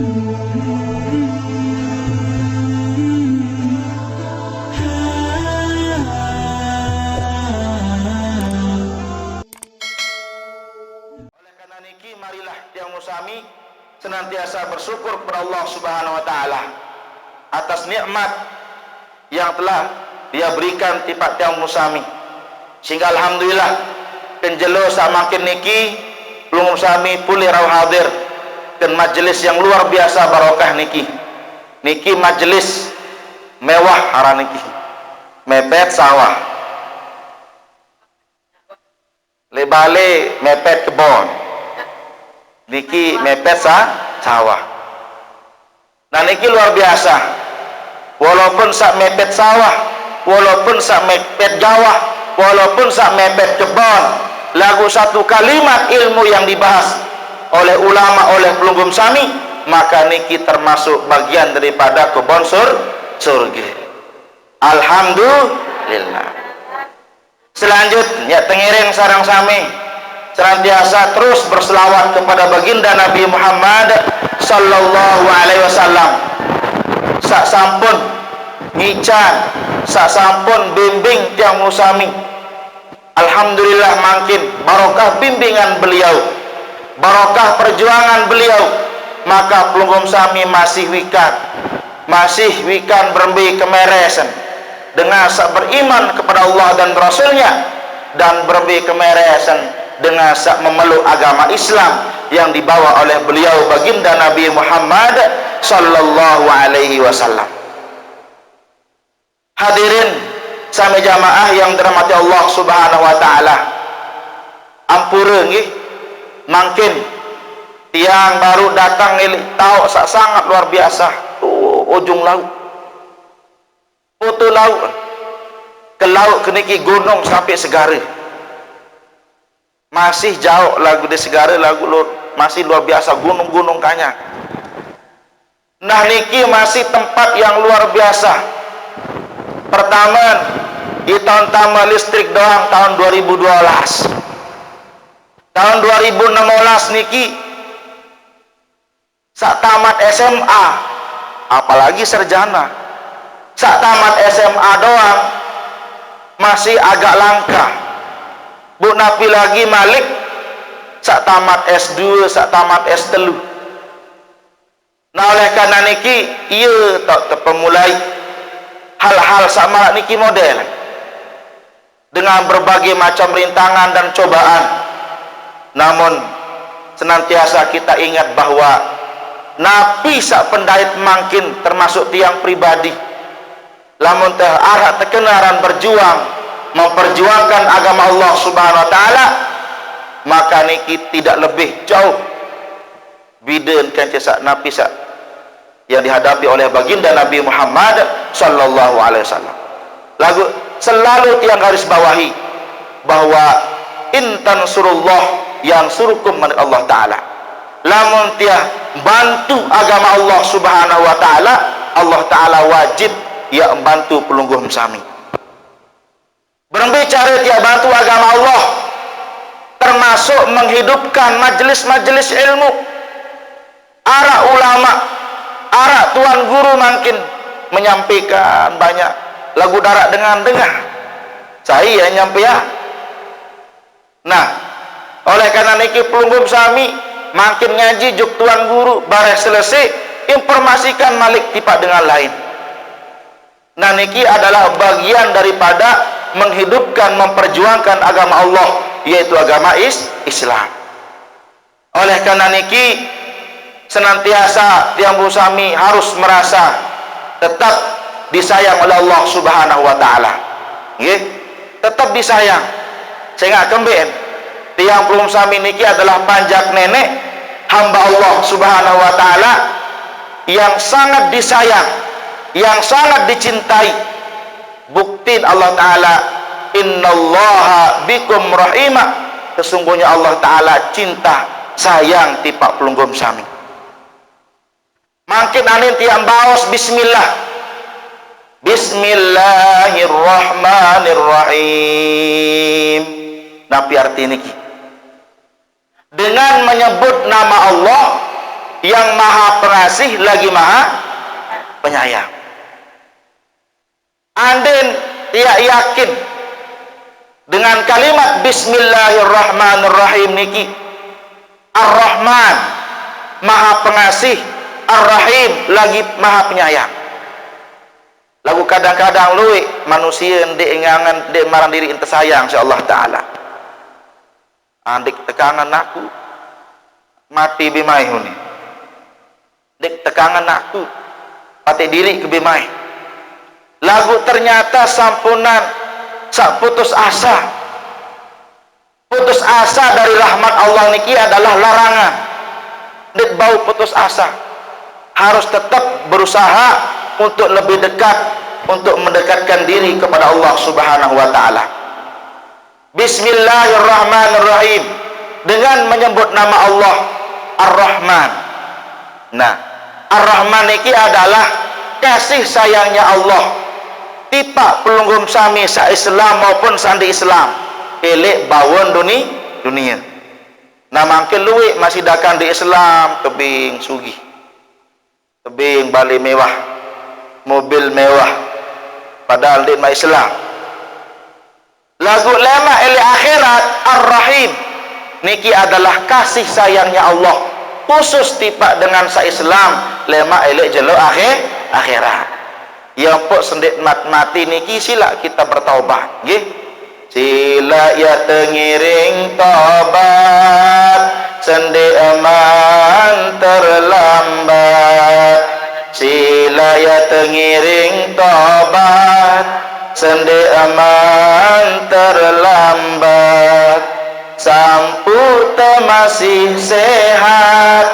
karena niki marilah tiang musami senantiasa bersyukur kepada Allah Subhanahu wa taala atas nikmat yang telah Dia berikan tiap tiang musami, sehingga alhamdulillah penjelo samakin niki belum musami pulih raw hadir dan majelis yang luar biasa barokah niki majelis mewah hara niki mepet sawah lebale mepet kebon niki mepet sawah. Nah niki luar biasa, walaupun sak mepet sawah, walaupun sak mepet gawah, walaupun sak mepet kebon, lagu satu kalimat ilmu yang dibahas oleh ulama, oleh pelunggum sami, maka niki termasuk bagian daripada kebon surga. Alhamdulillah. Selanjutnya tengiring sarang sami senantiasa terus berselawat kepada baginda Nabi Muhammad sallallahu alaihi wasallam. Sak sampun ngican, sak sampun bimbing tiang musami, alhamdulillah makin barokah bimbingan beliau, barokah perjuangan beliau, maka pelunggum sami masih wikan berembi kemeresan dengan sak beriman kepada Allah dan Rasulnya, dan berembi kemeresan dengan sak memeluk agama Islam yang dibawa oleh beliau baginda Nabi Muhammad sallallahu alaihi wasallam. Hadirin sami jamaah yang dirahmati Allah Subhanahu wa taala, ampura nggih mangkin tiang baru datang ngilik tahu sak sangat luar biasa ujung laut, putu laut ke laut ke niki gunung sampai segara, masih jauh lagu di segara, lagu masih luar biasa gunung-gunung kanya. Nah niki masih tempat yang luar biasa. Pertama di tahun tambah listrik doang tahun 2012, tahun 2016 niki sak tamat SMA, apalagi sarjana, sak tamat SMA doang masih agak langka. Bu napi lagi malik sak tamat S2, sak tamat S3. Nah oleh karena niki iya tak terpemulai hal-hal sama niki model dengan berbagai macam rintangan dan cobaan, namun senantiasa kita ingat bahwa napi sak pendait mangkin termasuk tiang pribadi lamun teh arah tekenaran berjuang memperjuangkan agama Allah Subhanahu wa taala, maka niki tidak lebih jauh bideun kan sak napi sak yang dihadapi oleh baginda Nabi Muhammad sallallahu alaihi wasallam. Lagu selalu tiang garis bawahi bahwa intan surullah yang surukum min Allah taala. Lamun tiang bantu agama Allah Subhanahu wa taala, Allah taala wajib ya membantu pelungguh sami. Berbicara tiang bantu agama Allah termasuk menghidupkan majelis-majelis ilmu, ara ulama, ara tuan guru makin menyampaikan banyak lagu darat dengan dengar saya nyampe ya. Nah oleh karena niki pelunggum sami makin ngaji juk tuan guru bareh selesai informasikan malik tipak dengan lain. Nah niki adalah bagian daripada menghidupkan, memperjuangkan agama Allah, yaitu agama Islam. Oleh karena niki senantiasa tiang musami harus merasa tetap disayang oleh Allah Subhanahu wa taala. Nggih, tetap disayang. Sehingga kembali tiang musami niki adalah panjak nenek hamba Allah Subhanahu wa taala yang sangat disayang, yang sangat dicintai. Bukti Allah taala innallaha bikum rahimah, sesungguhnya Allah taala cinta sayang tipak pelunggum sami. Makin anin tiang baos bismillah, bismillahirrahmanirrahim. Napi arti niki dengan menyebut nama Allah yang maha pengasih lagi maha penyayang. Andin ia yakin dengan kalimat bismillahirrahmanirrahim niki, Ar-Rahman maha pengasih, Ar-Rahim lagi maha penyayang. Lagu kadang-kadang luwe manusia ndek ingangan ndek marang diri ente sayang insyaallah taala. Andik tekangan aku mati bimai huni. Dek tekangan aku mati diri ke bimai. Lagu ternyata sampunan sak putus asa. Putus asa dari rahmat Allah niki adalah larangan. Dek bau putus asa. Harus tetap berusaha untuk lebih dekat, untuk mendekatkan diri kepada Allah Subhanahu wa taala. Bismillahirrahmanirrahim, dengan menyebut nama Allah Ar-Rahman. Nah, Ar-Rahman ini adalah kasih sayangnya Allah. Tipa pelunggum sami sa Islam maupun sandi Islam. Elek bawon dunia. Nah, mangkin luwe masih dakan di Islam tebing sugih. Tebing balik mewah, mobil mewah, padahal di Islam. Lagu lema ele akhirat Ar-Rahim niki adalah kasih sayangnya Allah khusus tiba dengan sa Islam lema ele jelo akhirat. Yang pok sendik mati niki sila kita bertaubat nggih. Sila ya tengiring tobat sendik aman terlambat. Sila ya tengiring tobat sende aman terlambat. Sampu masih sehat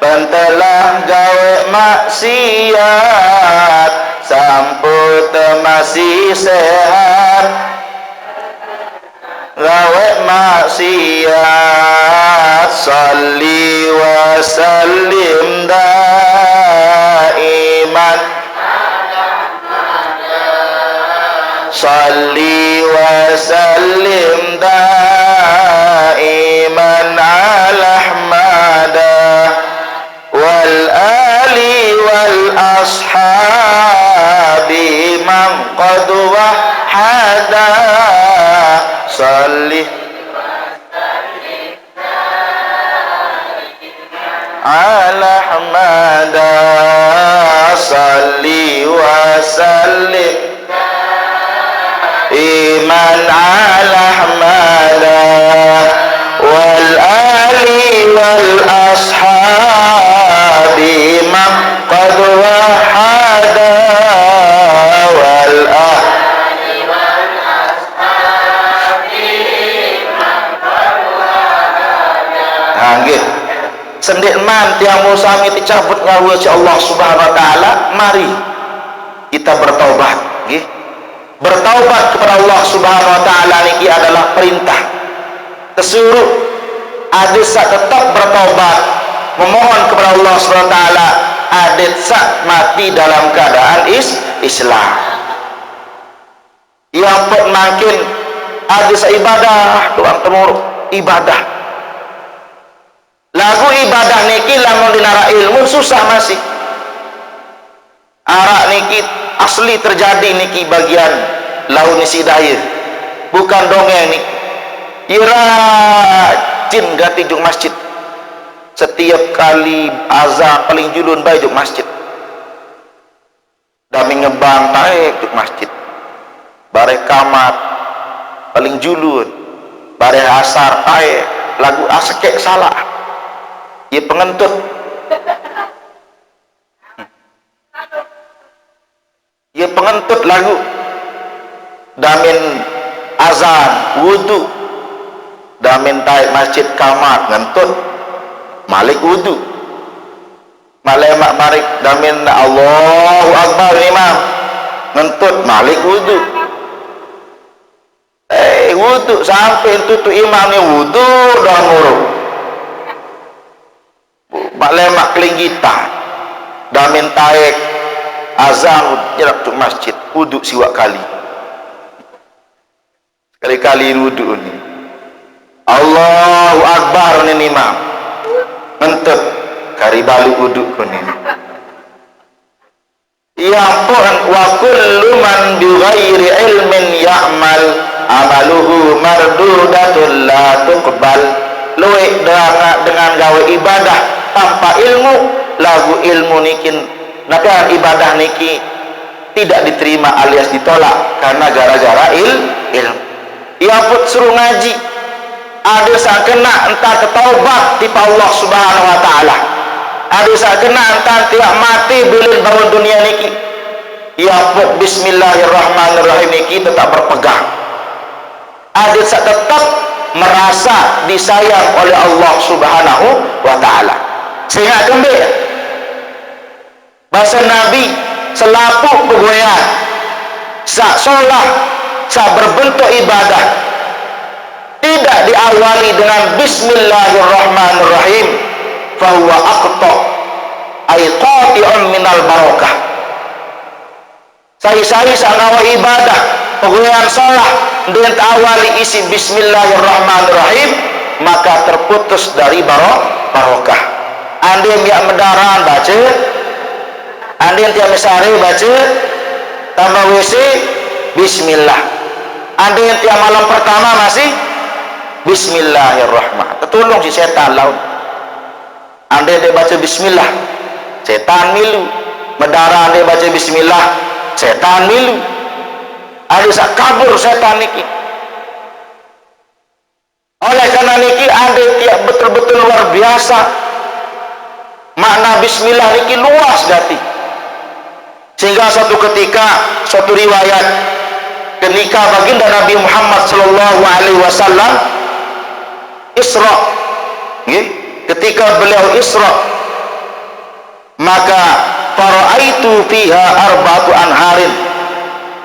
pentelah gawe maksiat. Sampu masih sehat gawe maksiat. Salli wa sallim daiman, salli wa sallim daiman ala ahmada wal ali wal ashabi man qad wahada. Salli ala ahmada, salli wa sallim iman ala ahmada wal ali wal ashabi man qad wahada wal ali wal ashabi man qad wahada. Nggih sendik man tiang musami dicabut nyawa si Allah Subhanahu wa taala, mari kita bertaubat nggih. Bertaubat kepada Allah Subhanahu wa taala niki adalah perintah. Tesuruh adik sak tetap bertaubat, memohon kepada Allah Subhanahu wa taala, adik sak mati dalam keadaan Islam. Yang pun makin adik sak ibadah, doang temur ibadah. Lagu ibadah niki lamun dinara ilmu susah masih. Arak niki asli terjadi niki bagian laun isi daya, bukan dongeng nih. Rajin gati juk masjid, setiap kali azan paling julun baik juk masjid. Dami ngebang taek juk masjid, bare kamat paling julun, bare asar taek lagu asekek salah. Ia pengentut. Ia pengentut lagu damin azan wudu, damin taik masjid kamar ngentut malik wudu, malemak marik damin Allahu Akbar imam ngentut malik wudu. Wudu sampai tutu imamnya wudu dah muruk malemak kelinggitan damin taik azan jerak tu masjid wudu siwak kali sekali-kali wudu ni Allahu Akbar ni imam ngentut kari balik uduk kuning. Ya pun wa kullu man bi ghairi ilmin ya'mal amaluhu mardudatun la tuqbal. Luwih dengan gawe ibadah tanpa ilmu, lagu ilmu nikin nakan ibadah niki tidak diterima alias ditolak karena gara-gara ilmu. Ya pun suruh ngaji ada sang kena entah ketaubat tipa Allah subhanahu wa ta'ala, ada sang kena entah tiap mati bilin bangun dunia niki. Ya pun bismillahirrahmanirrahim niki tetap berpegang, ada sang tetap merasa disayang oleh Allah subhanahu wa ta'ala. Sehingga kembali bahasa Nabi selapuk pegoyan sak solat sak berbentuk ibadah tidak diawali dengan bismillahirrahmanirrahim fahuwa aqta ay qati'un minal barakah. Saya sangawa ibadah pegoyan solat dengan awali isi bismillahirrahmanirrahim maka terputus dari barokah. Andai yang mendaran baca, andai tiap mesari baca tambah WC bismillah, andai yang tiap malam pertama masih bismillahirrahmanirrahim, tertolong si setan laut. Andai dia baca bismillah setan milu, mendaran dia baca bismillah setan milu, ada sak kabur setan niki. Oleh karena niki ada tiap betul-betul luar biasa makna bismillah niki luas dati, sehingga suatu ketika suatu riwayat ketika baginda Nabi Muhammad sallallahu alaihi wasallam Isra, ketika beliau Isra maka faraitu fiha arba'atu anharin,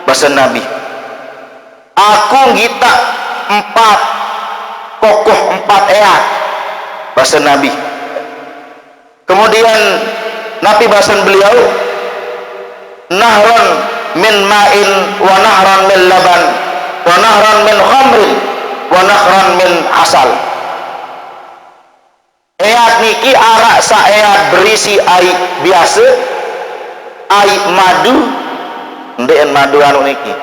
bahasa Nabi aku ngita 4 kokoh 4 ayat, bahasa Nabi. Kemudian Nabi bahasan beliau nahran min ma'in wa nahran min laban wa nahran min khamrin wa nahran min asal. Ayat niki arak sa ayat berisi air biasa, air madu, ndek madu anu niki.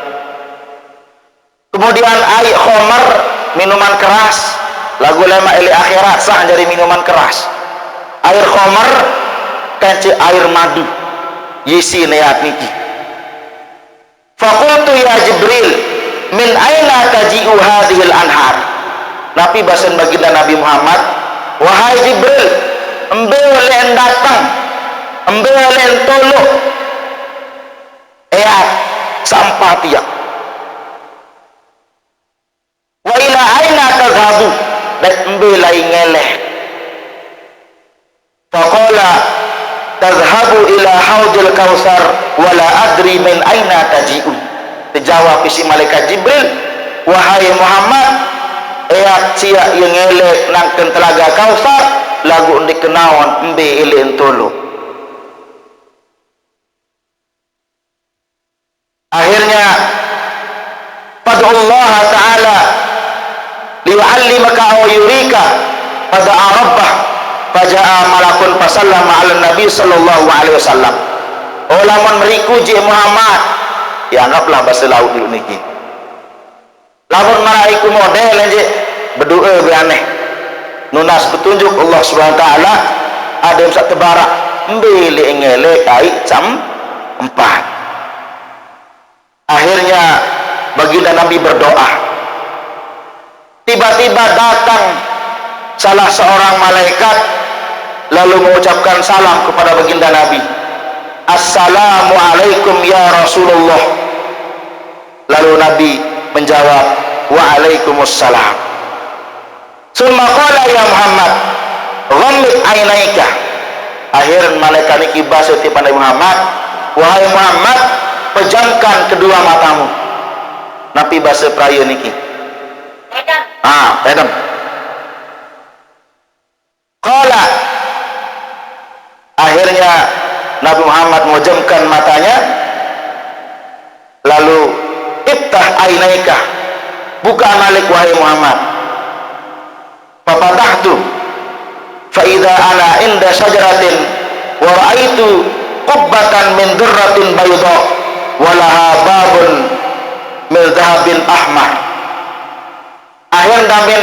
Kemudian air khamar, minuman keras, lagu lama ili akhirat sah jadi minuman keras. Air khamar kance air madu. Yisi ayat niki. Faqultu ya Jibril, min aina taji'u hadhil anhar? Nabi bahasan baginda Nabi Muhammad, wahai Jibril, embelen datang, embelen tolong ayat sampah tiap. Wa ila aina tadhabu, dan embelai ngeleh. Faqala tadhabu ila haudil kausar wala adri min aina taji'u. Dijawab isi malaikat Jibril, wahai Muhammad, ayat cia yang elek nangken telaga kausar lagu undik kenawan embe ele entolo. Akhirnya fad'ullah ta'ala li'allimaka aw yurika pada rabbah faja'a malakun fasallama 'ala nabi sallallahu alaihi wasallam. Olaman meriku je Muhammad, ya anggaplah bahasa laut dulu niki. Lamun maraiku model aja berdoa be aneh. Nunas petunjuk Allah Subhanahu wa taala ada yang sak tebarak mbele ngele kai jam 4. Akhirnya baginda Nabi berdoa. Tiba-tiba datang salah seorang malaikat lalu mengucapkan salam kepada baginda Nabi. Assalamualaikum ya Rasulullah. Lalu Nabi menjawab, waalaikumsalam. Summa qala ya Muhammad, ghammid ainaika. Akhir malaikat niki basa ti Nabi Muhammad, wahai Muhammad, pejamkan kedua matamu. Nabi basa praya niki. Pedam. Qala, akhirnya Nabi Muhammad memejamkan matanya, lalu iftah ainaika, buka malik wahai Muhammad. Fafatahtu, fa idza ana inda syajaratin wa ra'aitu qubbatan min durratin bayda wa laha babun min dhahabin ahmar. Akhir damin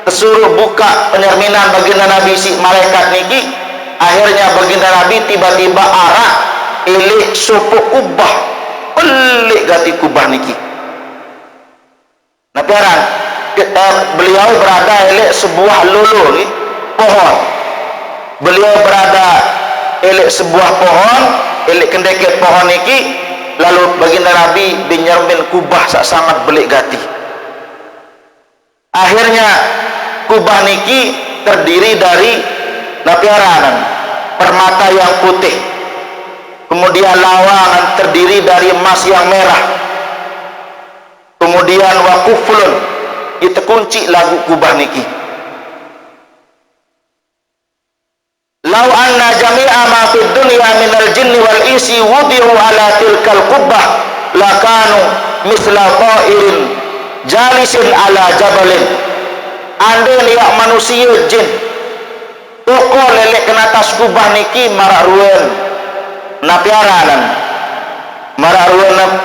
kesuruh buka penyerminan baginda Nabi si malaikat niki. Akhirnya baginda Nabi tiba-tiba arak ilik supu kubah, pelik gati kubah niki. Nah piaran beliau berada ilik sebuah lulu ni, pohon. Beliau berada ilik sebuah pohon, ilik kendeket pohon niki. Lalu baginda Nabi binyermin kubah sak sangat belik gati. Akhirnya kubah niki terdiri dari napiaranan permata yang putih, kemudian lawangan terdiri dari emas yang merah, kemudian wakuflun itu kunci lagu kubah niki. Lau anna jami'a ma fid dunya minal jinni wal insi wudi'u ala tilkal kubbah lakanu misla ta'irin jalisin ala jabalin. Andai liak manusia jin toko lelek ke atas kubah niki marak-ruan napiaranan marak-ruan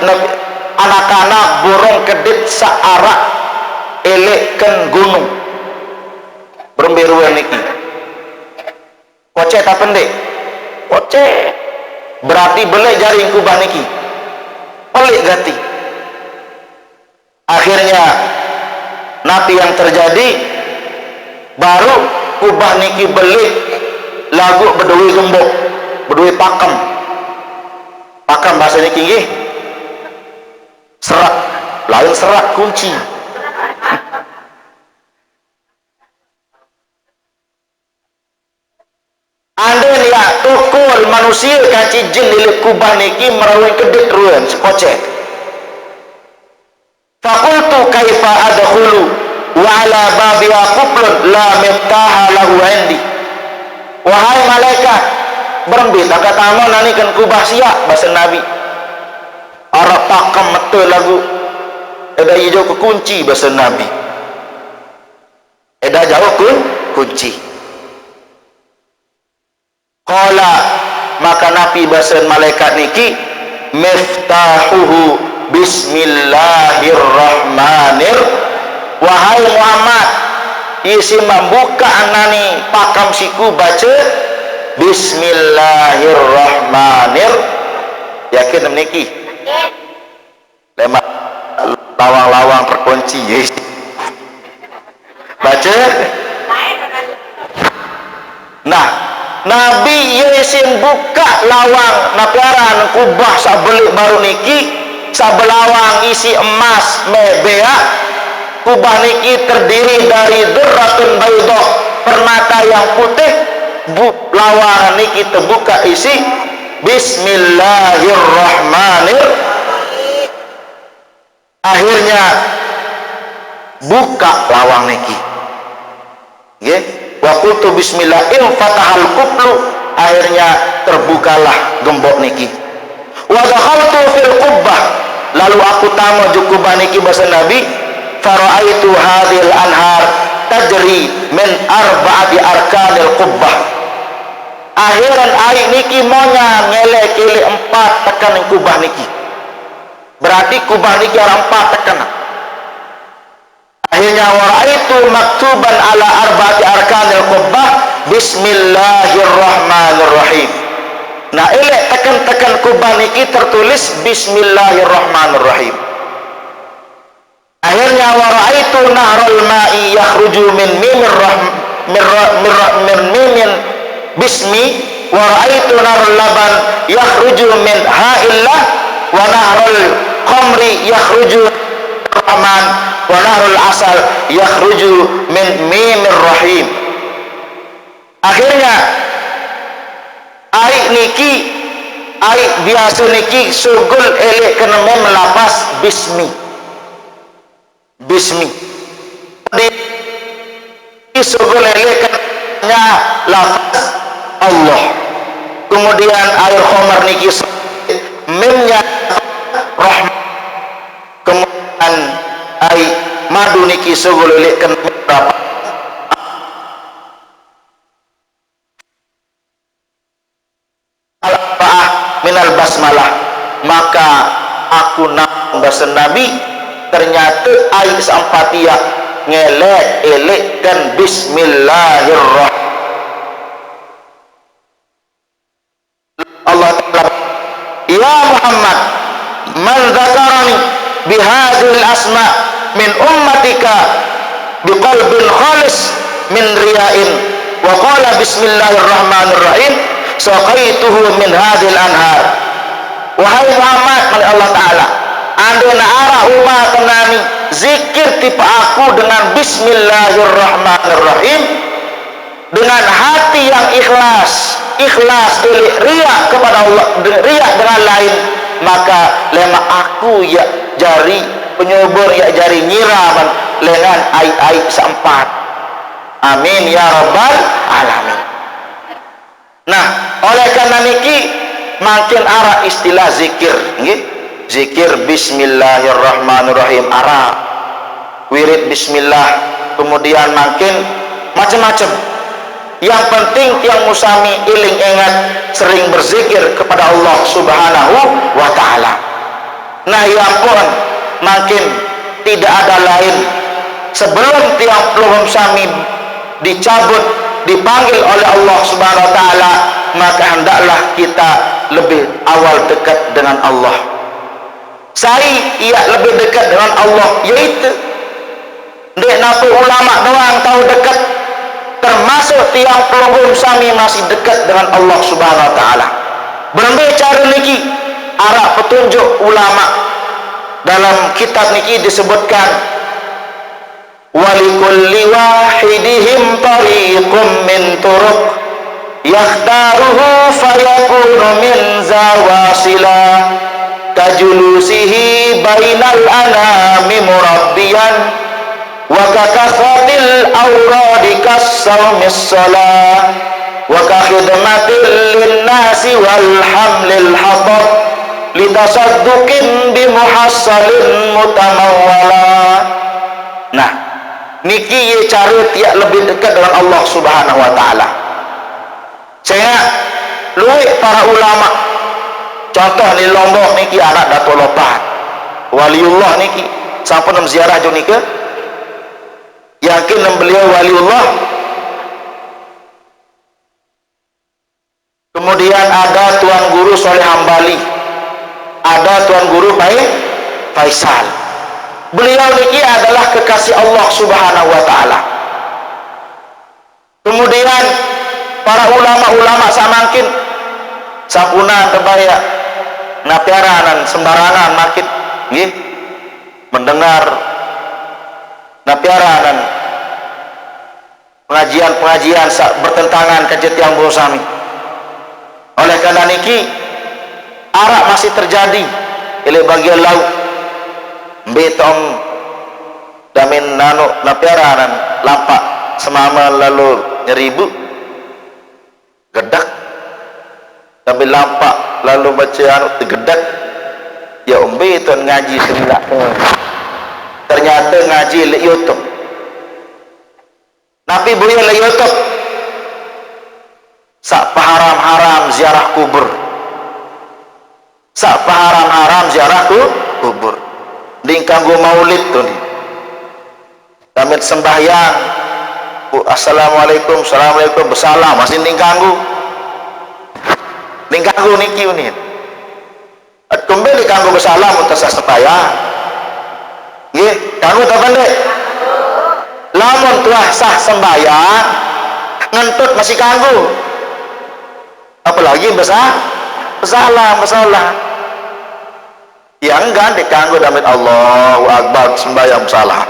anak-anak burung kedit searak elekkan gunung berembiruan niki. Kocek tak pendek? Kocek. Berarti belai jaring kubah niki. Pelik gati. Akhirnya napi yang terjadi baru kubah niki belik lagu berdui gembok, berdui pakem. Pakem bahasa niki nggih. Serak, lain serak kunci. Andai ya tukul manusia kaci jin di kubah niki merawin kedek ruan sekocek. Fakultu kaifa adkhulu wa ala babiha qublun la miftaha lahu indi. Wahai malaikat, berembit agak tamu nanikan kubah siap bahasa Nabi. Arab pakam metu lagu. Eda hijau ke kunci bahasa Nabi. Eda jauh kunci. Qala maka Nabi bahasan malaikat niki miftahuhu bismillahirrahmanirrahim. Wahai Muhammad, isi membuka anani pakam siku baca bismillahirrahmanirrahim. Yakin niki? Lemak lawang-lawang terkunci yes. Baca. Nah Nabi Yesin buka lawang napiaran kubah sabelik baru niki sabelawang isi emas mebea. Kubah niki terdiri dari durratun bayda, permata yang putih. Lawang niki terbuka isi bismillahirrahmanirrahim. Akhirnya buka lawang niki. Nggih. Wa qultu bismillah in fatahal qublu. Akhirnya terbukalah gembok niki. Wa dakhaltu fil qubbah. Lalu aku tamu di kubah niki bahasa Nabi. Fara'aitu hadhil anhar tajri min arba'ati arkanil qubbah. Akhiran air niki monya ngelek-elek 4 tekan kubah niki. Berarti kubah niki ada 4 tekan. Akhirnya waraitu maktuban ala arba'ati arkanil qubbah bismillahirrahmanirrahim. Nah elek tekan-tekan kubah niki tertulis bismillahirrahmanirrahim. Akhirnya waraitu nahrul ma'i yakhruju min mimin bismi waraitu nahrul laban yakhruju min ha'illah wa nahrul khamri yakhruju rahman wa nahrul asal yakhruju min mimir rahim. Akhirnya air niki air biasa niki sugul elek kena melapas bismi di sugul elek kena lafaz Allah. Kemudian air khamar niki mimnya rahman. Kemudian air madu niki sugul elek kena minal basmalah, maka aku nak bahasa Nabi ternyata ayat sampatiyah ngelek-elekkan bismillahirrahmanirrahim. Allah Ta'ala, ya Muhammad, man dzakarani bihadhil asma min ummatika biqalbin khalis min riya'in wa qala bismillahirrahmanirrahim saqaituhu min hadhil anhar. Wahai Muhammad, oleh Allah Ta'ala, anda nak arah umat nani zikir tipe aku dengan bismillahirrahmanirrahim, dengan hati yang ikhlas riak kepada Allah, riak dengan lain, maka lema aku ya jari penyubur, ya jari nyiraman dengan ai-ai seempat. Amin ya rabbal alamin. Nah, oleh karena niki makin arah istilah zikir, nggih. Zikir bismillahirrahmanirrahim, arah wirid bismillah, kemudian makin macam-macam. Yang penting tiang musami iling ingat sering berzikir kepada Allah Subhanahu wa Ta'ala. Nah, ya pun makin tidak ada lain sebelum tiang pelum sami dicabut, dipanggil oleh Allah Subhanahu wa Ta'ala, maka hendaklah kita lebih awal dekat dengan Allah. Saya lebih dekat dengan Allah, yaitu dek napa ulama doang tahu dekat, termasuk tiang pelunggung sami masih dekat dengan Allah Subhanahu wa Ta'ala. Berbicara niki arah petunjuk ulama dalam kitab niki disebutkan, walikulli wahidihim tariqum min turuq yakhtaruhu fayakunu min zawasila kajulusihi bainal anami murabbiyan wa kakathatil awradi kassawmis salah wa kakhidmatil linnasi wal hamlil hatab litasadduqin bimuhassalin mutamawwala. Nah, niki ye cara tiak lebih dekat dengan Allah Subhanahu wa Ta'ala. Saya luwih para ulama, contoh di Lombok niki anak Dato' Lopat waliullah niki sampun ziarah jo niki, yakin beliau waliullah. Kemudian ada Tuan Guru Soleh Hambali, ada Tuan Guru Faisal. Beliau niki adalah kekasih Allah Subhanahu wa Ta'ala. Kemudian para ulama-ulama samangkin sampuna tebaya napiaranan sembarangan makin nggih mendengar napiaranan pengajian bertentangan kajet yang sami. Oleh karena niki arak masih terjadi oleh bagian laut betong damin nano napiaranan lampak semama lalu nyeribu gedak tapi lampak lalu baca anu gedak ya itu ngaji semula ternyata ngaji le YouTube napi buya le YouTube sak haram-haram ziarah kubur, sak haram-haram ziarah kubur dingkanggo maulid tuh nih damit sembahyang assalamualaikum assalamualaikum bersalam masih dingkanggo niki unit kembali kanggo bersalam untuk sembahyang nggih kanggo ta pendek lamun tuah sah sembahyang ngentut masih kanggo apalagi bersalam ya enggak dikanggo damit Allahu Akbar sembahyang salam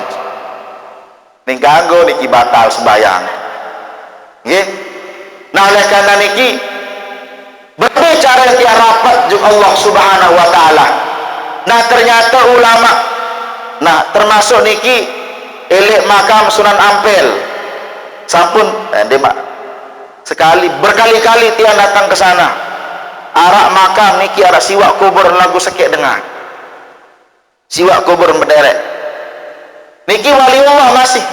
ning kanggo niki batal sembahyang nggih. Nah oleh karena niki berbicara yang rapat juga Allah Subhanahu wa Ta'ala. Nah ternyata ulama termasuk niki elek makam Sunan Ampel sampun sekali berkali-kali tiang datang ke sana arak makam niki arak siwak kubur lagu sekek dengar siwak kubur berderet niki waliullah masih.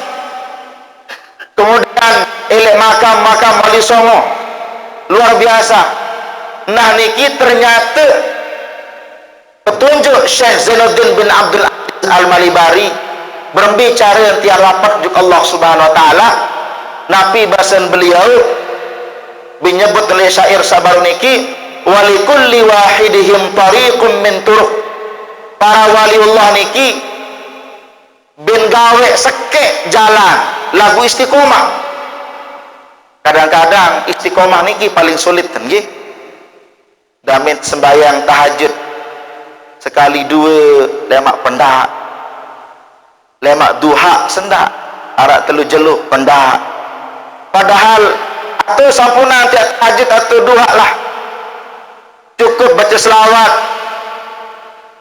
Kemudian elek makam wali songo luar biasa Nah niki ternyata petunjuk Syekh Zainuddin bin Abdul Aziz Al-Malibari berbicara yang tiar rapat juga Allah Subhanahu wa taala. Nabi bahasan beliau menyebut oleh syair sabar niki, walikulli wahidihim tariqum min turuq. Para waliullah niki ben gawe seke jalan lagu istiqomah. Kadang-kadang istiqomah niki paling sulit kan nggih. Damit sembahyang tahajud sekali dua lemak pendak, lemak duha sendak, arak telu jeluk pendak. Padahal atau sampuna tiap tahajud atau duha lah cukup baca selawat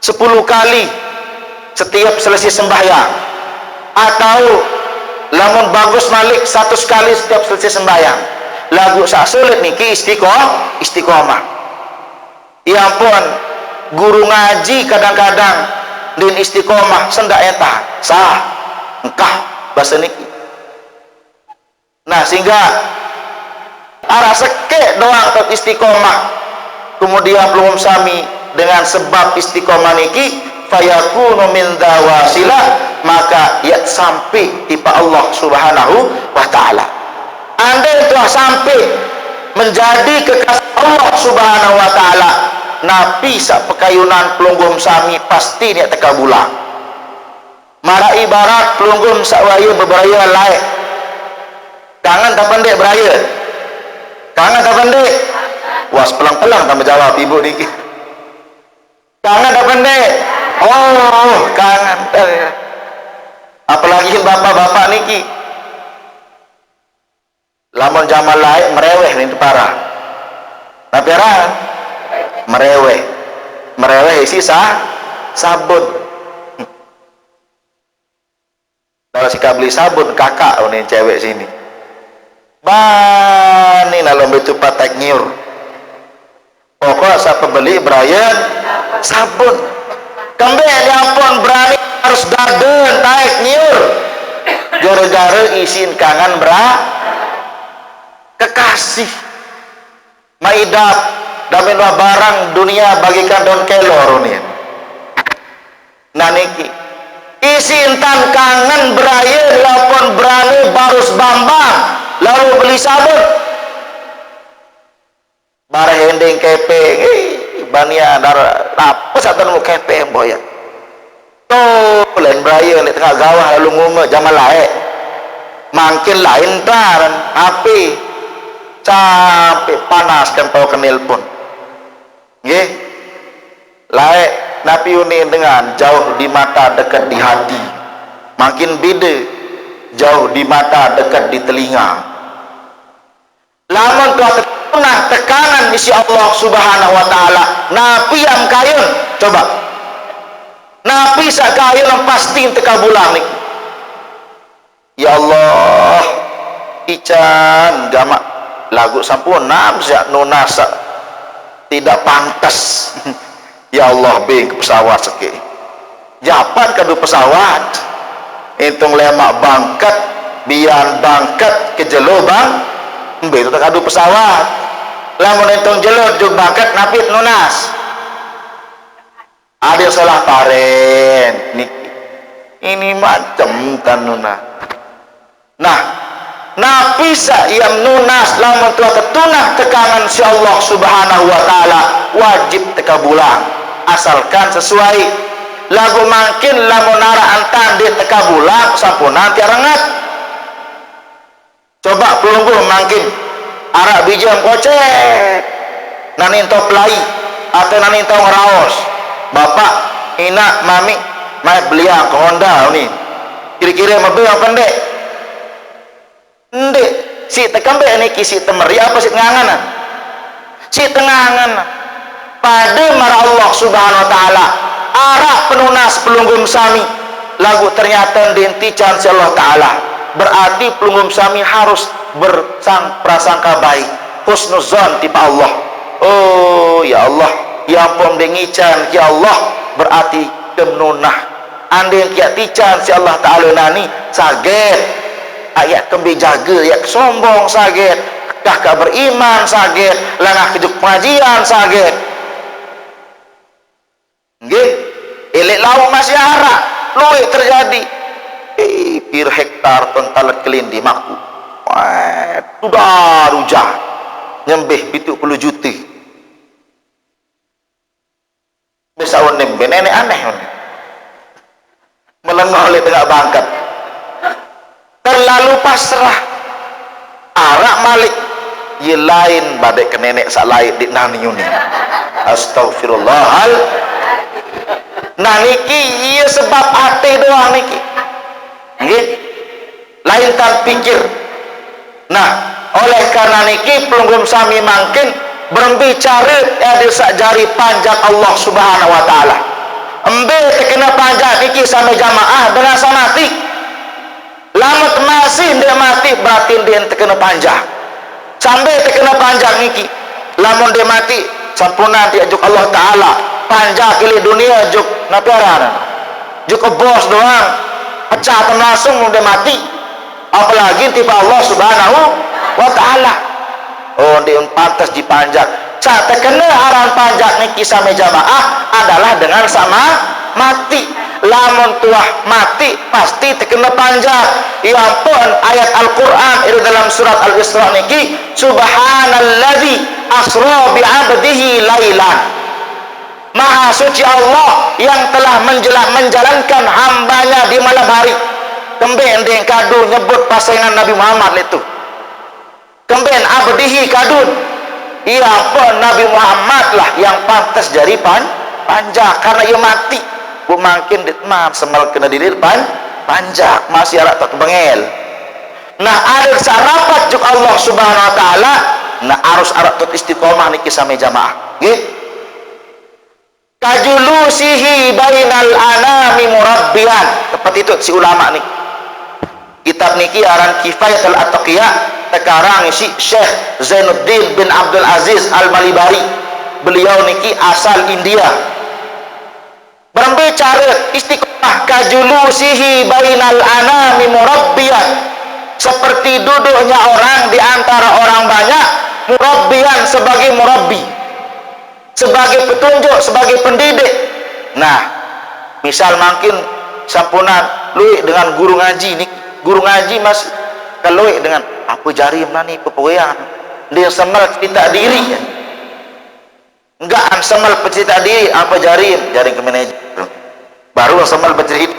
10 kali setiap selesai sembahyang, atau lamun bagus malik 100 kali setiap selesai sembahyang. Lagu sak sulit niki istiqomah. Ya ampun, guru ngaji kadang-kadang din istiqomah sendak eta sah engkah bahasa niki. Nah sehingga arah seke doang atau istiqomah, kemudian belum sami dengan sebab istiqomah niki fayakunu min dawasila, maka ya sampai tipa Allah Subhanahu wa taala. Andai telah sampai menjadi kekasih Allah Subhanahu wa taala, napi sak pekayunan pelunggum sami pasti dia teka bulan. Mara ibarat pelunggum sak waya beberaya lain. Kangen tak pendek beraya? Kangen tak pendek? Was pelang-pelang tak menjawab ibu dikit. Kangen tak pendek? Oh, kangen. Apalagi bapak-bapak niki. Lamun zaman lain mereweh ni parah. Tapi arah mereweh isi sabun. Kalau sikap beli sabun kakak ini cewek sini. Bani lalu betul patek nyur. Pokok saya pembeli berayan sabun. Kembali ampun berani harus daden taek nyur. Gara-gara isin kangen kekasih. Maidap damen barang dunia bagikan don kelor ni. Nah niki isi intan kangen beraya lapon berani barus bambang lalu beli sabun barang hending kepeng bania dar apa satan mu kepeng boya tuh lain beraya ni tengah gawah lalu ngume zaman lain makin lain taran api sampai panas kan tahu kenil pun nggih laik napi uni dengan jauh di mata dekat di hati, makin beda jauh di mata dekat di telinga. Lamun telah terpunah tekanan misi Allah Subhanahu wa taala, napi yang kayun coba napi sak kayun pasti teka bulan nih. Ya Allah ican gamak lagu sampun namza nunasa tidak pantas. Ya Allah bing ke pesawat seke japan kadu pesawat hitung lemak bangkat bian bangkat ke jelo bang itu kadu pesawat lamun hitung jelo juk bangkat napit nunas ada yang salah paren ini macam tanuna. Nah napisa yang nunas lamun telah ketunah tekanan si Allah Subhanahu wa taala wajib teka bulan asalkan sesuai lagu makin lamun nara antan di teka bulan sampuna tiar rengat. Coba pelungguh makin arak bijam kocek nani entau pelai atau nani entau ngeraos bapak ina mami mai beliang ke Honda ni kira-kira mobil yang pendek ndek si tekambe niki si temeri apa si tengangan si tengangan pada marah Allah Subhanahu wa taala arah penunas pelunggum sami lagu ternyata dentican si Allah taala berarti pelunggum sami harus prasangka baik husnuzon tipe Allah. Oh ya Allah ya ampun dengican ya Allah berarti kemenunah andin kia tican si Allah taala nani saget ayat kembi jaga ayat sombong saget kakak beriman saget, langah kejuk pengajian saget. Nggih, elek lau masih harak, luwih terjadi. Pir hektar tontalat kelindi maku. Sudah rujah. Nyembeh 70 juta. Besawan nembe nenek aneh. Melengah oleh tengah bangkat. Terlalu pasrah. Arak malik. Ye lain badai ke nenek sak lain di naniuni. Astagfirullahal. Nah niki iya sebab ate doang niki. Nggih. Lain tan pikir. Nah, oleh karena niki pelunggum sami mangkin berbicara ada sak jari panjang Allah Subhanahu wa taala. Embe terkena panjang niki sampai jamaah dengan samati. Lamat masih dia mati berarti dia terkena panjang. Sampai terkena panjang niki. Lamun dia mati sampuna diajuk Allah taala panjang kili dunia juk napiaran. Juk bos doang. Pecah langsung dia mati. Apalagi tiba Allah Subhanahu wa taala. Oh, dia pantas dipanjang. Ca terkena aran panjang niki sama jamaah adalah dengan sama mati. Lamun tuah mati pasti terkena panjang. Ya ampun, ayat Al-Qur'an itu dalam surat Al-Isra niki, subhanalladzi asra bi 'abdihi lailan. Maha suci Allah yang telah menjalankan hambanya di malam hari. Kemben dia kadu nyebut pasangan Nabi Muhammad itu. Kemben abdihi kadun. Iya apa Nabi Muhammad lah yang pantas jadi panjak karena ia mati. Bu makin ditmar semal kena diri panjak masih arak tak bengel. Nah ada sarapat juk Allah Subhanahu wa taala. Nah harus arak tot istiqomah niki sama jamaah. Nggih. Kajulusihi bainal anami murabbian. Seperti itu si ulama nih. Kitab niki aran Kifayatul At-Taqiyah sekarang isi Syekh Zainuddin bin Abdul Aziz Al-Malibari. Beliau niki asal India. Berbicara istiqomah kajulusihi bainal anami murabbiyan. Seperti duduknya orang di antara orang banyak, murabbiyan sebagai murabbi. Sebagai petunjuk, sebagai pendidik. Nah, misal makin sampunan lui dengan guru ngaji niki. Guru ngaji mas kalau dengan apa jari nani pepoyan dia semal cerita diri enggak semal cerita diri apa jari ke manajer baru semal bercerita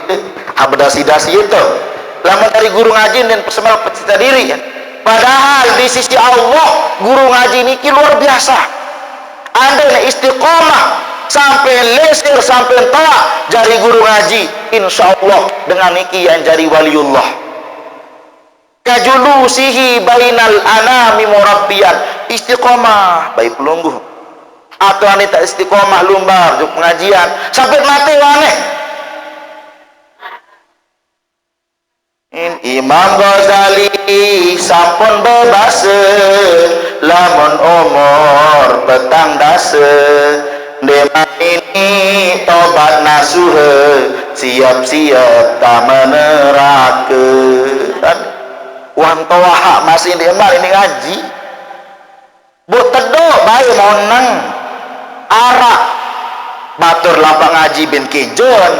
apa dasi itu lama dari guru ngaji dan semal cerita diri padahal di sisi Allah guru ngaji ini luar biasa anda istiqomah sampai lesir sampai tawa jari guru ngaji insyaallah dengan niki yang jari waliullah kajulusihi bainal anami murabbiyan istiqomah baik pelungguh atau ane tak istiqomah lumbar juk pengajian sampai mati aneh. Imam Ghazali sampun bebas lamun umur petang dase deman ini tobat nasuh siap-siap tak menerake wantoha masih di emal ini ngaji bu tedok bayi monang arak batur lapak ngaji ben kejon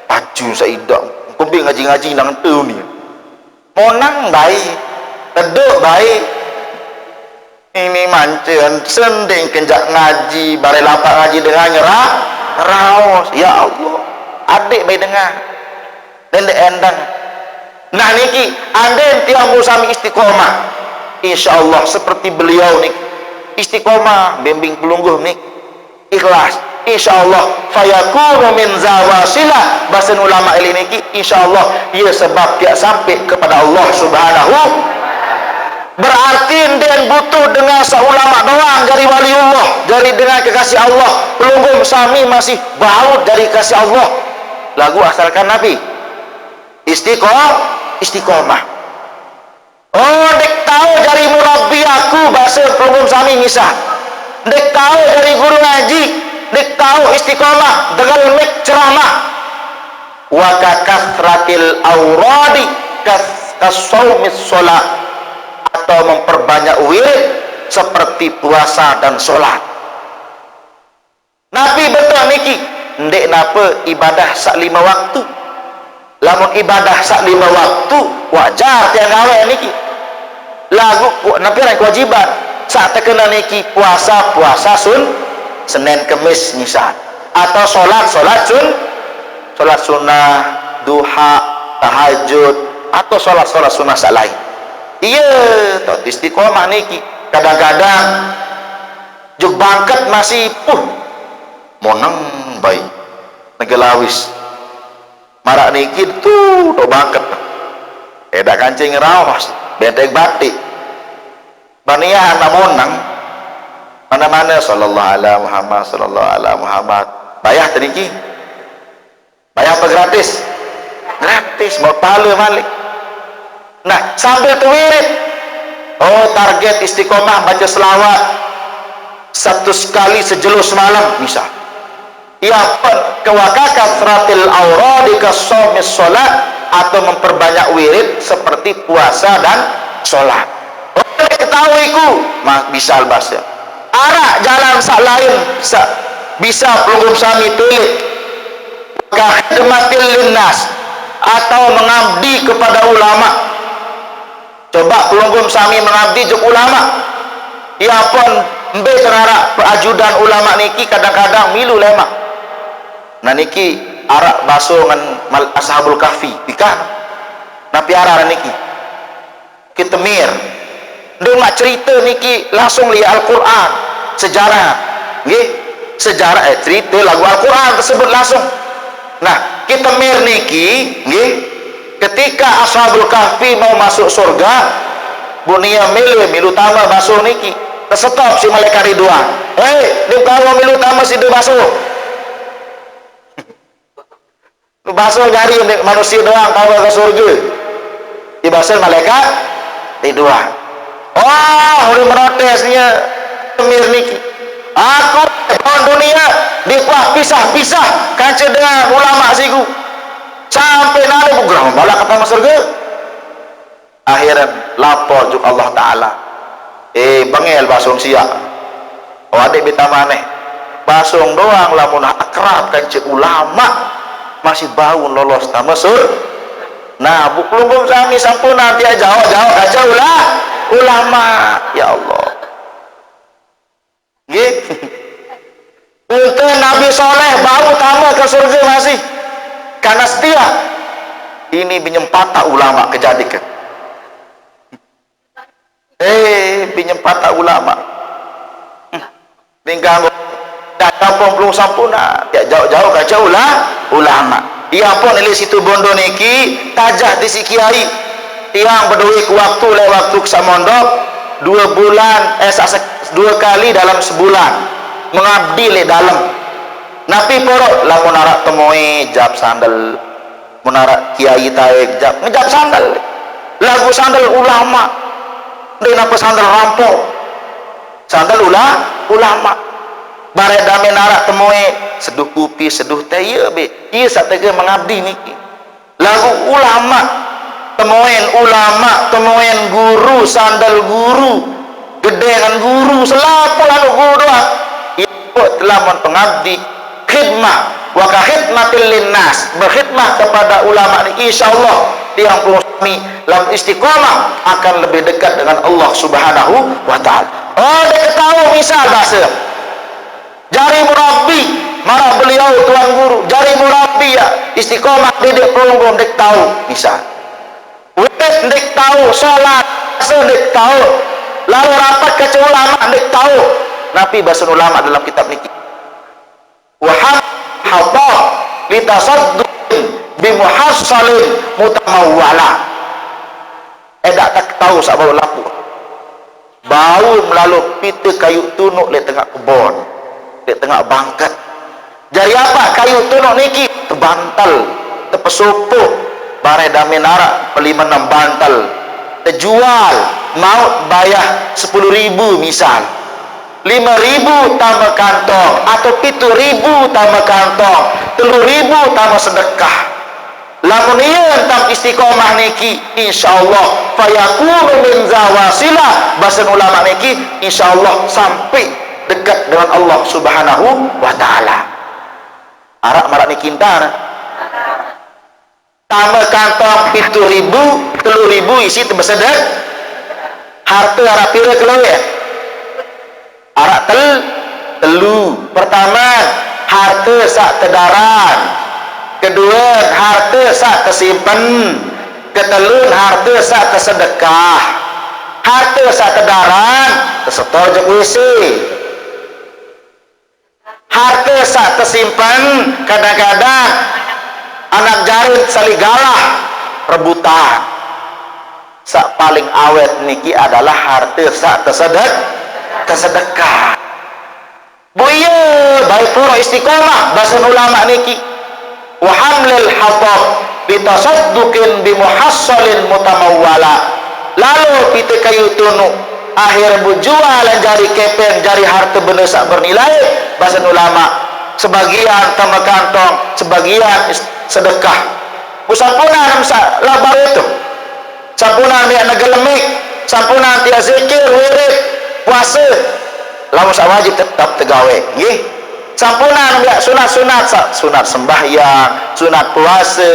paju saidak kumping ngaji-ngaji nang tu ni monang bayi tedok bayi ini mancen sending kenjak ngaji bare lapak ngaji dengan nyerah raos ya Allah adik bayi dengar dan endang. Nah niki anda tiang musami istiqomah insyaallah seperti beliau nih istiqomah bimbing pelungguh nih ikhlas insyaallah fayakunu min zawasilah bahasa ulama ini niki insyaallah ia sebab dia sampai kepada Allah Subhanahu berarti dia butuh dengan seulama doang dari waliullah dari dengan kekasih Allah pelungguh sami masih bau dari kasih Allah lagu asalkan Nabi istiqomah. Oh, dek tahu dari murabbi aku bahasa pelungguh sami misah. Dek tahu dari guru ngaji, dek tahu istiqomah dengan mik ceramah. Wa kakathratil auradi kasaumis shalah. atau memperbanyak wirid seperti puasa dan sholat. Nabi betul niki ndek napa ibadah sak 5 waktu. Lamun ibadah sak 5 waktu wajar tiang gawe niki. Lagu nabi rai kewajiban sak terkena niki puasa Senin Kemis misal, atau sholat sunnah, duha, tahajud, atau sholat sunnah sak lain. Iya, tot istiqomah niki. Kadang-kadang juk bangkat masih monang baik negelawis marak niki tuh do bangkat eda kancing rawas benteng batik baniah monang mana-mana sallallahu alaihi Muhammad bayar tadi bayar apa gratis mau pahala malik. Nah sambil tuwirid target istiqomah baca selawat 100 kali sejelus malam bisa. Ia pun kewakakan seratil auradika shomis sholat, atau memperbanyak wirid seperti puasa dan sholat. Ketahuiku bisa albasya arah jalan sak lain bisa pelunggup sami tulis khidmatil linnas, atau mengabdi kepada ulama. Coba pelunggup sami mengabdi juk ulama. Ia pun mbe terharap ajudan ulama niki kadang-kadang milu lemak. Nah niki arak baso dengan ashabul kahfi ikan napi arah niki kita mir dia mak cerita niki langsung lihat Al-Quran sejarah nggih sejarah cerita lagu Al-Quran tersebut langsung. Nah kita mir niki nggih ketika ashabul kahfi mau masuk surga bunia milu tama baso niki tersetop si malaikat Ridwan. Dia kalau milu tama si dia baso bahasa nyari manusia doang kau ke surga di bahasa malaikat Ridwan. Udah menotesnya temir niki aku tahun dunia dikuah pisah kan dengan ulama siku sampai nari bugram balak kata surga akhirnya lapor juk Allah Ta'ala bangel basung siap adik beta maneh basung doang lamun akrab kan cek ulama masih bau lolos sama nah buklum sami sampun nanti jauh aja ulama ya Allah gitu. Untuk Nabi Soleh bau tamu ke surga masih karena setia ini binyempata ulama kejadikan binyempata ulama tinggal kampung belum sampuna ya jauh kaca ulama. Ia pun dari situ bondo niki tajah di si kiai tiang berdui ke waktu ke samondok 2 bulan 2 kali dalam sebulan mengabdi le dalam napi porok lah menarak temui jab sandal menarak kiai taek ngejab sandal lagu sandal ulama dia napa sandal rampok sandal ulama bare dame narak temui seduh kopi seduh teh iya satege mengabdi niki lagu ulama temuin guru sandal guru gedengan guru selaku lalu guru doang ibu telah pengabdi khidmah wa khidmatil linnas berkhidmah kepada ulama ini insyaallah tiang kami dalam istiqomah akan lebih dekat dengan Allah Subhanahu wa taala. Dia ketahui misal bahasa jari murabbi marah beliau tuan guru jari murabbi ya istiqomah didik pelunggung dek tahu misal wirid dek tahu sholat dek tahu lalu rapat ke ulama dek tahu nabi bahasa ulama dalam kitab niki wahab hadah litasadduqin bimuhassalin mutamawwala edak tak tahu sabau laku bau melalui pita kayu tunuk di tengah kebon di tengah bangkat jadi apa kayu tunuk niki terbantal terpesupuh bare daminara pelimenam bantal terjual mau bayar 10.000 misal 5.000 tambah kantong atau 7.000 tambah kantong 3.000 tambah sedekah lamun ieu tam istiqomah niki insyaallah fayakunu min zawasila basan ulama niki insyaallah sampai dekat dengan Allah Subhanahu wa taala. Arak marak niki intana tambah kantong 7.000 3.000 isi tebesedek harta arak pira kelau ya arak telu pertama harta sak tedaran, kedua harta sak tersimpan, ketelun harta sak tersedekah, harta sak tedaran tersetor je WC, harta sak tersimpan kadang-kadang anak jarit saligalah rebutan. Sak paling awet niki adalah harta sak tersedekah. Buya baik pura istiqomah bahasan ulama niki wa hamlil hatab bitasadduqin bimuhassalin mutamawwala lalu pite kayu tunu akhir bujualan jari kepeng jari harta benda sak bernilai bahasan ulama sebagian tambah kantong sebagian sedekah usampuna namsa labar itu sampuna dia nagelemik sampuna dia zikir wirid puasa lamun sak wajib tetap tegawe nggih sampuna ya sunat sembahyang sunat puasa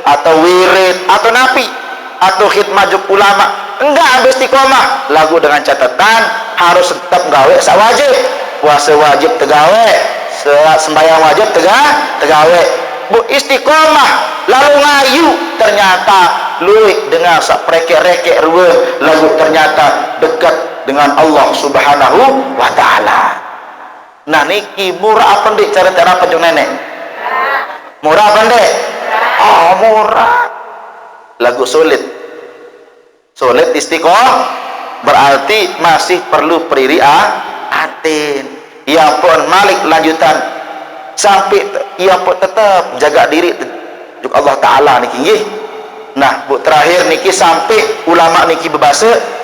atau wirid atau napi atau khidmat juk ulama enggak habis istiqomah lagu dengan catatan harus tetap gawe sak wajib puasa wajib tegawe sembahyang wajib tegawe bu istiqomah lalu ngayu ternyata luik dengan sak preke-reke ruweuh lagu ternyata dekat dengan Allah Subhanahu wa taala. Nah niki murah apa ndik cara penjung nenek? Murah apa ndik? Oh murah. Lagu sulit istiqomah berarti masih perlu periri atin. Ya pun Malik lanjutan sampai ia pun tetap jaga diri juk Allah taala niki nggih. Nah bu terakhir niki sampai ulama niki berbahasa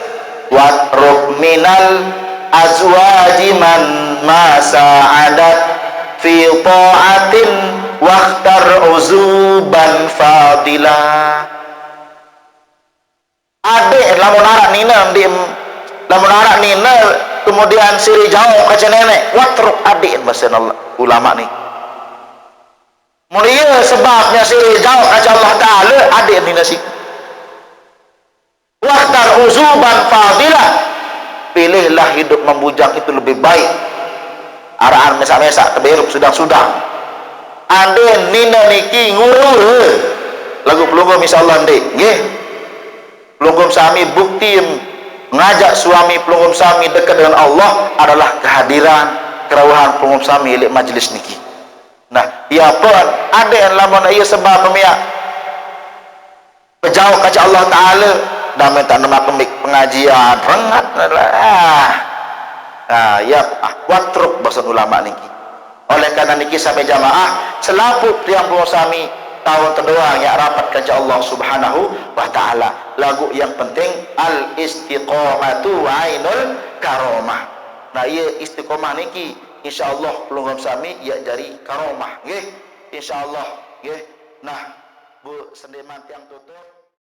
watruk minal azwaji man ma sa'adat fi ta'atin waqtar uzuban fadila adek lamun arak nina lamun arak nina kemudian siri jauh kaca nenek watruk adek bahasa ulama nih mulia sebabnya siri jauh kaca Allah ta'ala adek nina sih waqtar uzuban fadilah pilihlah hidup membujang itu lebih baik araan mesak-mesak teberuk sudah ande nina niki nguru lagu pelunggum insyaallah ndek nggih pelunggum sami bukti mengajak suami pelunggum sami dekat dengan Allah adalah kehadiran kerawuhan pelunggum sami di majlis niki. Nah ya pun ade lamun ieu sebab pemiak pejauh kaca Allah taala dah minta nama pengajian rengat ya watruk bahasa ulama niki oleh karena niki sampai jamaah selaput yang sami tahun terdoa yang rapat kaca Allah Subhanahu wa taala lagu yang penting al istiqomatu wa ainul karomah. Nah iya istiqomah niki insyaallah pelunggum sami ya jari karomah nggih insyaallah nggih. Nah Bu sendeman tiang tutup